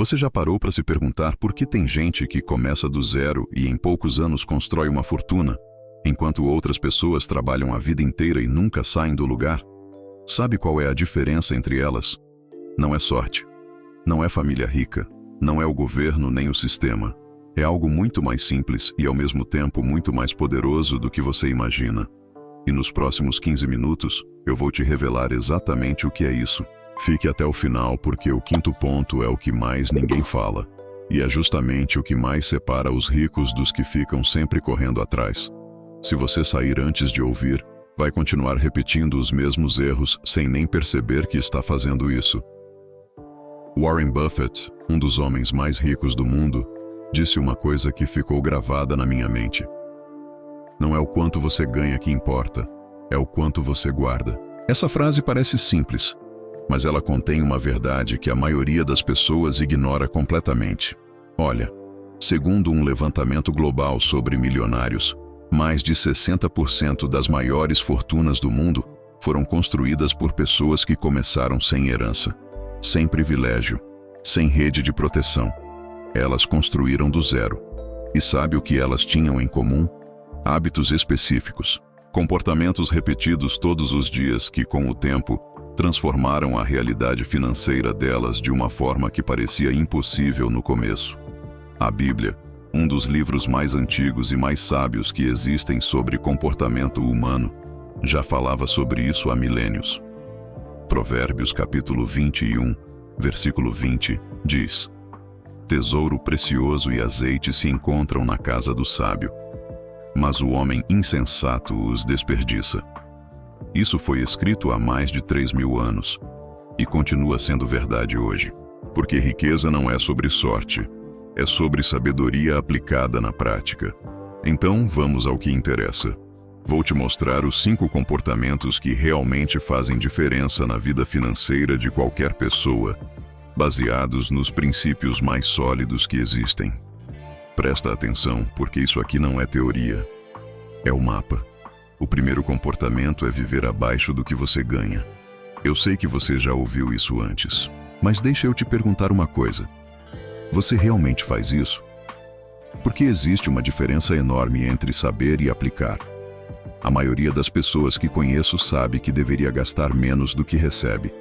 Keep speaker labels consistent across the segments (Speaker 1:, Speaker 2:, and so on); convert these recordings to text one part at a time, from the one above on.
Speaker 1: Você já parou para se perguntar por que tem gente que começa do zero e em poucos anos constrói uma fortuna, enquanto outras pessoas trabalham a vida inteira e nunca saem do lugar? Sabe qual é a diferença entre elas? Não é sorte. Não é família rica. Não é o governo nem o sistema. É algo muito mais simples e ao mesmo tempo muito mais poderoso do que você imagina. E nos próximos 15 minutos, eu vou te revelar exatamente o que é isso. Fique até o final porque o quinto ponto é o que mais ninguém fala. E é justamente o que mais separa os ricos dos que ficam sempre correndo atrás. Se você sair antes de ouvir, vai continuar repetindo os mesmos erros sem nem perceber que está fazendo isso. Warren Buffett, um dos homens mais ricos do mundo, disse uma coisa que ficou gravada na minha mente. Não é o quanto você ganha que importa, é o quanto você guarda. Essa frase parece simples, mas ela contém uma verdade que a maioria das pessoas ignora completamente. Olha, segundo um levantamento global sobre milionários, mais de 60% das maiores fortunas do mundo foram construídas por pessoas que começaram sem herança, sem privilégio, sem rede de proteção. Elas construíram do zero. E sabe o que elas tinham em comum? Hábitos específicos, comportamentos repetidos todos os dias que, com o tempo, transformaram a realidade financeira delas de uma forma que parecia impossível no começo. A Bíblia, um dos livros mais antigos e mais sábios que existem sobre comportamento humano, já falava sobre isso há milênios. Provérbios capítulo 21, versículo 20, diz: Tesouro precioso e azeite se encontram na casa do sábio, mas o homem insensato os desperdiça. Isso foi escrito há mais de 3.000 anos e continua sendo verdade hoje. Porque riqueza não é sobre sorte, é sobre sabedoria aplicada na prática. Então, vamos ao que interessa. Vou te mostrar os 5 comportamentos que realmente fazem diferença na vida financeira de qualquer pessoa, baseados nos princípios mais sólidos que existem. Presta atenção, porque isso aqui não é teoria. É o mapa. O primeiro comportamento é viver abaixo do que você ganha. Eu sei que você já ouviu isso antes, mas deixa eu te perguntar uma coisa. Você realmente faz isso? Porque existe uma diferença enorme entre saber e aplicar. A maioria das pessoas que conheço sabe que deveria gastar menos do que recebe,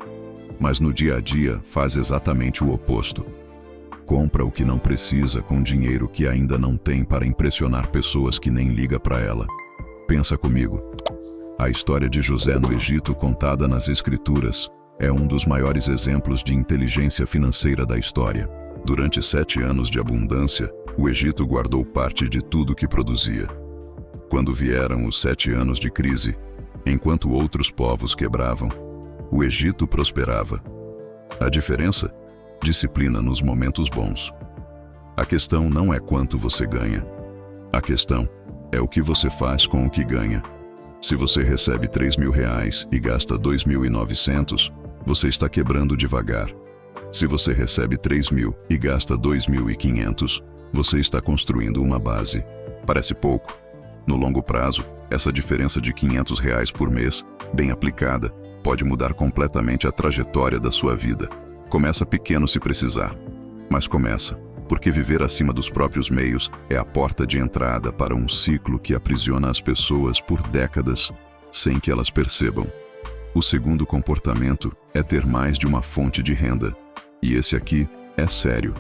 Speaker 1: mas no dia a dia faz exatamente o oposto. Compra o que não precisa com dinheiro que ainda não tem para impressionar pessoas que nem ligam para ela. Pensa comigo. A história de José no Egito, contada nas Escrituras, é um dos maiores exemplos de inteligência financeira da história. Durante 7 anos de abundância, o Egito guardou parte de tudo que produzia. Quando vieram os 7 anos de crise, enquanto outros povos quebravam, o Egito prosperava. A diferença? Disciplina nos momentos bons. A questão não é quanto você ganha. A questão é o que você faz com o que ganha. Se você recebe R$3.000 e gasta 2.900, você está quebrando devagar. Se você recebe 3.000 e gasta 2.500, você está construindo uma base. Parece pouco. No longo prazo, essa diferença de R$500 por mês, bem aplicada, pode mudar completamente a trajetória da sua vida. Começa pequeno se precisar, mas começa, porque viver acima dos próprios meios é a porta de entrada para um ciclo que aprisiona as pessoas por décadas, sem que elas percebam. O segundo comportamento é ter mais de uma fonte de renda. E esse aqui é sério.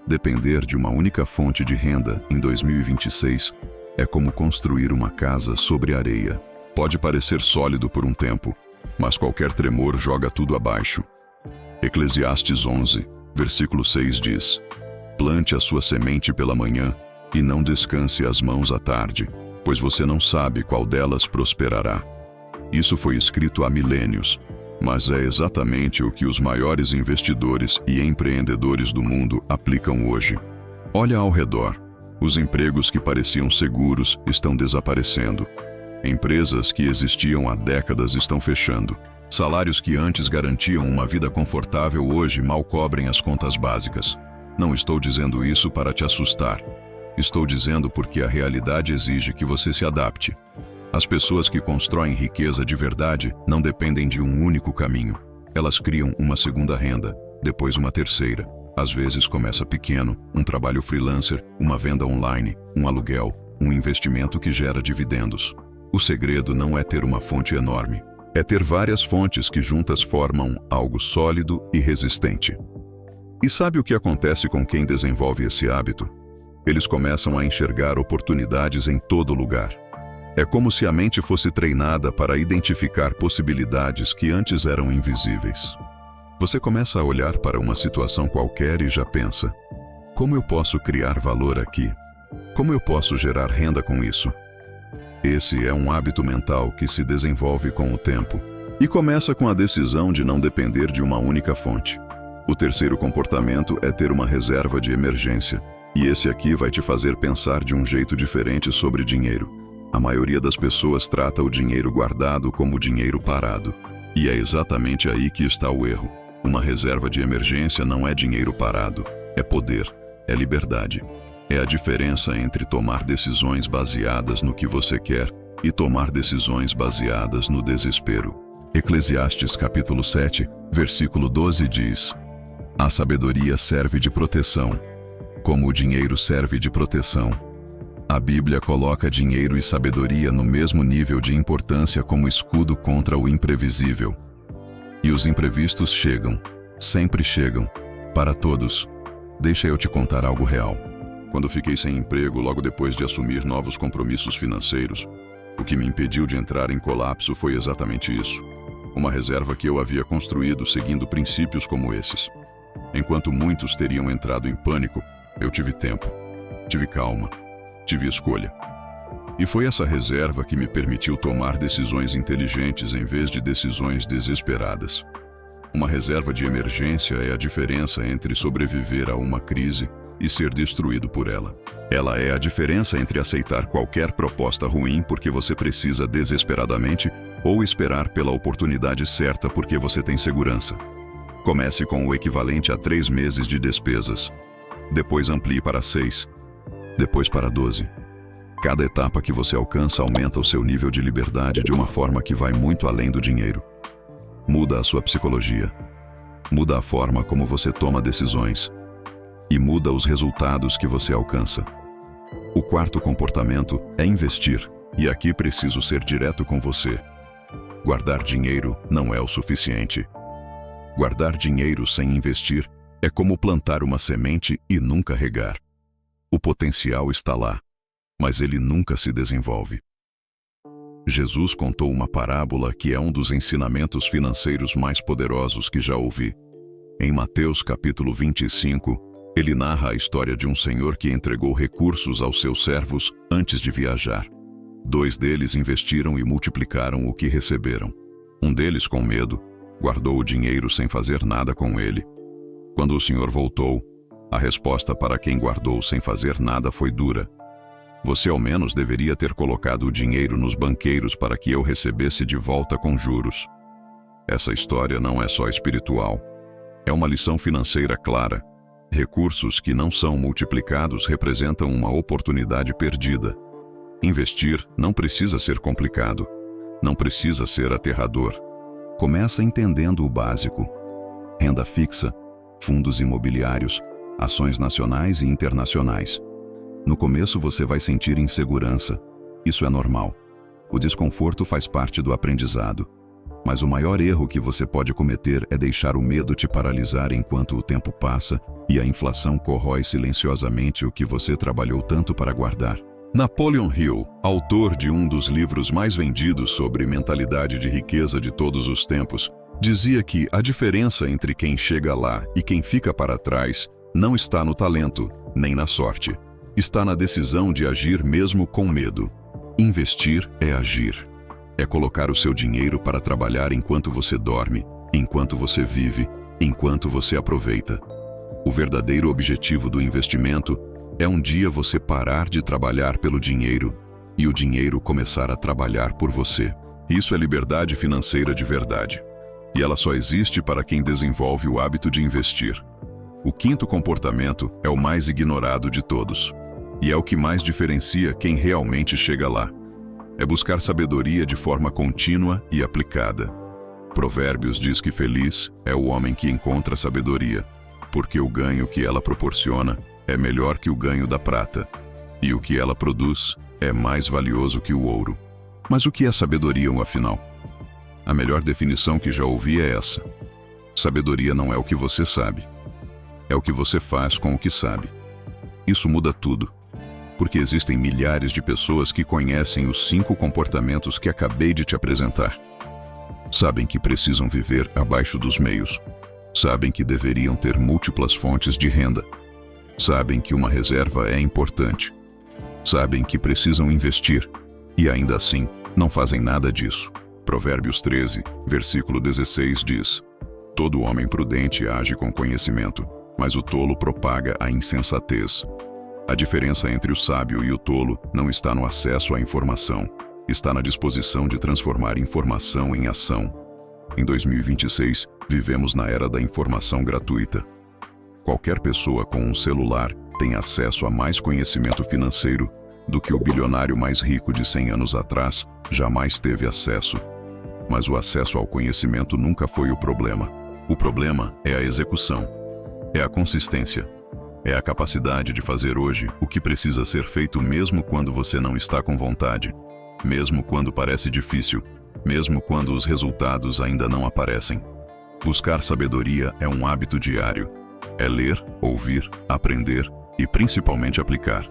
Speaker 1: Depender de uma única fonte de renda em 2026 é como construir uma casa sobre areia. Pode parecer sólido por um tempo, mas qualquer tremor joga tudo abaixo. Eclesiastes 11, versículo 6 diz: Plante a sua semente pela manhã e não descanse as mãos à tarde, pois você não sabe qual delas prosperará. Isso foi escrito há milênios, mas é exatamente o que os maiores investidores e empreendedores do mundo aplicam hoje. Olha ao redor. Os empregos que pareciam seguros estão desaparecendo. Empresas que existiam há décadas estão fechando. Salários que antes garantiam uma vida confortável hoje mal cobrem as contas básicas. Não estou dizendo isso para te assustar. Estou dizendo porque a realidade exige que você se adapte. As pessoas que constroem riqueza de verdade não dependem de um único caminho. Elas criam uma segunda renda, depois uma terceira, Às vezes começa pequeno, um trabalho freelancer, uma venda online, um aluguel, um investimento que gera dividendos. O segredo não é ter uma fonte enorme, é ter várias fontes que juntas formam algo sólido e resistente. E sabe o que acontece com quem desenvolve esse hábito? Eles começam a enxergar oportunidades em todo lugar. É como se a mente fosse treinada para identificar possibilidades que antes eram invisíveis. Você começa a olhar para uma situação qualquer e já pensa: como eu posso criar valor aqui? Como eu posso gerar renda com isso? Esse é um hábito mental que se desenvolve com o tempo e começa com a decisão de não depender de uma única fonte. O terceiro comportamento é ter uma reserva de emergência, e esse aqui vai te fazer pensar de um jeito diferente sobre dinheiro. A maioria das pessoas trata o dinheiro guardado como dinheiro parado, e é exatamente aí que está o erro. Uma reserva de emergência não é dinheiro parado, é poder, é liberdade. É a diferença entre tomar decisões baseadas no que você quer e tomar decisões baseadas no desespero. Eclesiastes capítulo 7, versículo 12 diz: a sabedoria serve de proteção, como o dinheiro serve de proteção. A Bíblia coloca dinheiro e sabedoria no mesmo nível de importância como escudo contra o imprevisível. E os imprevistos chegam, sempre chegam, para todos. Deixa eu te contar algo real. Quando fiquei sem emprego logo depois de assumir novos compromissos financeiros, o que me impediu de entrar em colapso foi exatamente isso. Uma reserva que eu havia construído seguindo princípios como esses. Enquanto muitos teriam entrado em pânico, eu tive tempo, tive calma, tive escolha. E foi essa reserva que me permitiu tomar decisões inteligentes em vez de decisões desesperadas. Uma reserva de emergência é a diferença entre sobreviver a uma crise e ser destruído por ela. Ela é a diferença entre aceitar qualquer proposta ruim porque você precisa desesperadamente ou esperar pela oportunidade certa porque você tem segurança. Comece com o equivalente a 3 meses de despesas. Depois amplie para 6. Depois para 12. Cada etapa que você alcança aumenta o seu nível de liberdade de uma forma que vai muito além do dinheiro. Muda a sua psicologia. Muda a forma como você toma decisões. E muda os resultados que você alcança. O quarto comportamento é investir, e aqui preciso ser direto com você. Guardar dinheiro não é o suficiente. Guardar dinheiro sem investir é como plantar uma semente e nunca regar. O potencial está lá, mas ele nunca se desenvolve. Jesus contou uma parábola que é um dos ensinamentos financeiros mais poderosos que já ouvi. Em Mateus capítulo 25, ele narra a história de um senhor que entregou recursos aos seus servos antes de viajar. 2 deles investiram e multiplicaram o que receberam. Um deles, com medo, guardou o dinheiro sem fazer nada com ele. Quando o senhor voltou, a resposta para quem guardou sem fazer nada foi dura. Você ao menos deveria ter colocado o dinheiro nos banqueiros para que eu recebesse de volta com juros. Essa história não é só espiritual. É uma lição financeira clara. Recursos que não são multiplicados representam uma oportunidade perdida. Investir não precisa ser complicado. Não precisa ser aterrador. Começa entendendo o básico. Renda fixa, fundos imobiliários, ações nacionais e internacionais. No começo você vai sentir insegurança. Isso é normal. O desconforto faz parte do aprendizado. Mas o maior erro que você pode cometer é deixar o medo te paralisar enquanto o tempo passa e a inflação corrói silenciosamente o que você trabalhou tanto para guardar. Napoleon Hill, autor de um dos livros mais vendidos sobre mentalidade de riqueza de todos os tempos, dizia que a diferença entre quem chega lá e quem fica para trás não está no talento, nem na sorte. Está na decisão de agir mesmo com medo. Investir é agir. É colocar o seu dinheiro para trabalhar enquanto você dorme, enquanto você vive, enquanto você aproveita. O verdadeiro objetivo do investimento é um dia você parar de trabalhar pelo dinheiro e o dinheiro começar a trabalhar por você. Isso é liberdade financeira de verdade. E ela só existe para quem desenvolve o hábito de investir. O quinto comportamento é o mais ignorado de todos. E é o que mais diferencia quem realmente chega lá. É buscar sabedoria de forma contínua e aplicada. Provérbios diz que feliz é o homem que encontra sabedoria. porque o ganho que ela proporciona é melhor que o ganho da prata, e o que ela produz é mais valioso que o ouro. Mas o que é sabedoria, afinal? A melhor definição que já ouvi é essa: sabedoria não é o que você sabe, é o que você faz com o que sabe. Isso muda tudo, porque existem milhares de pessoas que conhecem os 5 comportamentos que acabei de te apresentar. Sabem que precisam viver abaixo dos meios, sabem que deveriam ter múltiplas fontes de renda, sabem que uma reserva é importante, sabem que precisam investir e ainda assim não fazem nada disso. Provérbios 13, versículo 16 diz: todo homem prudente age com conhecimento, mas o tolo propaga a insensatez. A diferença entre o sábio e o tolo não está no acesso à informação, está na disposição de transformar informação em ação. Em 2026, vivemos na era da informação gratuita. Qualquer pessoa com um celular tem acesso a mais conhecimento financeiro do que o bilionário mais rico de 100 anos atrás jamais teve acesso. Mas o acesso ao conhecimento nunca foi o problema. O problema é a execução, é a consistência, é a capacidade de fazer hoje o que precisa ser feito mesmo quando você não está com vontade, mesmo quando parece difícil, mesmo quando os resultados ainda não aparecem. Buscar sabedoria é um hábito diário. É ler, ouvir, aprender e principalmente aplicar.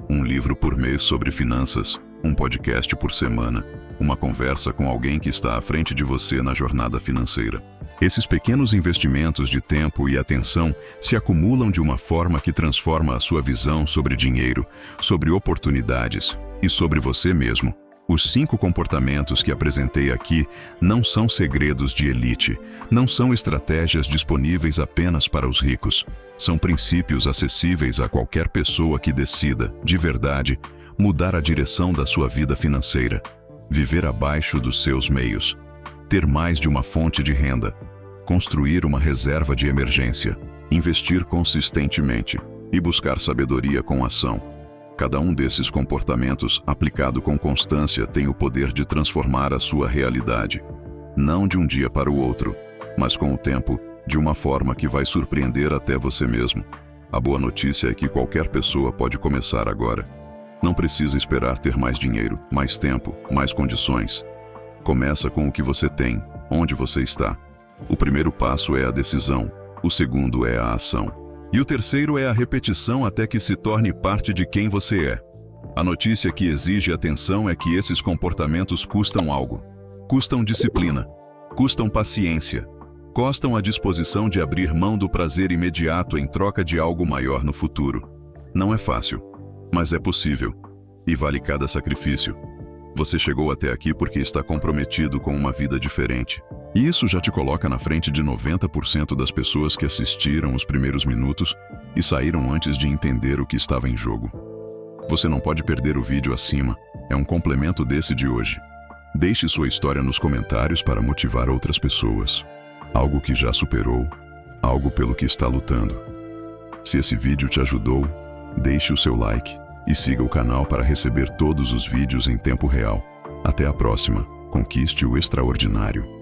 Speaker 1: Um livro por mês sobre finanças, um podcast por semana, uma conversa com alguém que está à frente de você na jornada financeira. Esses pequenos investimentos de tempo e atenção se acumulam de uma forma que transforma a sua visão sobre dinheiro, sobre oportunidades e sobre você mesmo. Os 5 comportamentos que apresentei aqui não são segredos de elite, não são estratégias disponíveis apenas para os ricos. São princípios acessíveis a qualquer pessoa que decida, de verdade, mudar a direção da sua vida financeira, viver abaixo dos seus meios, ter mais de uma fonte de renda, construir uma reserva de emergência, investir consistentemente e buscar sabedoria com ação. Cada um desses comportamentos, aplicado com constância, tem o poder de transformar a sua realidade. Não de um dia para o outro, mas com o tempo, de uma forma que vai surpreender até você mesmo. A boa notícia é que qualquer pessoa pode começar agora. Não precisa esperar ter mais dinheiro, mais tempo, mais condições. Começa com o que você tem, onde você está. O primeiro passo é a decisão, o segundo é a ação. E o terceiro é a repetição até que se torne parte de quem você é. A notícia que exige atenção é que esses comportamentos custam algo. Custam disciplina, custam paciência, custam a disposição de abrir mão do prazer imediato em troca de algo maior no futuro. Não é fácil, mas é possível. E vale cada sacrifício. Você chegou até aqui porque está comprometido com uma vida diferente. E isso já te coloca na frente de 90% das pessoas que assistiram os primeiros minutos e saíram antes de entender o que estava em jogo. Você não pode perder o vídeo acima, é um complemento desse de hoje. Deixe sua história nos comentários para motivar outras pessoas. Algo que já superou, algo pelo que está lutando. Se esse vídeo te ajudou, deixe o seu like e siga o canal para receber todos os vídeos em tempo real. Até a próxima, conquiste o extraordinário.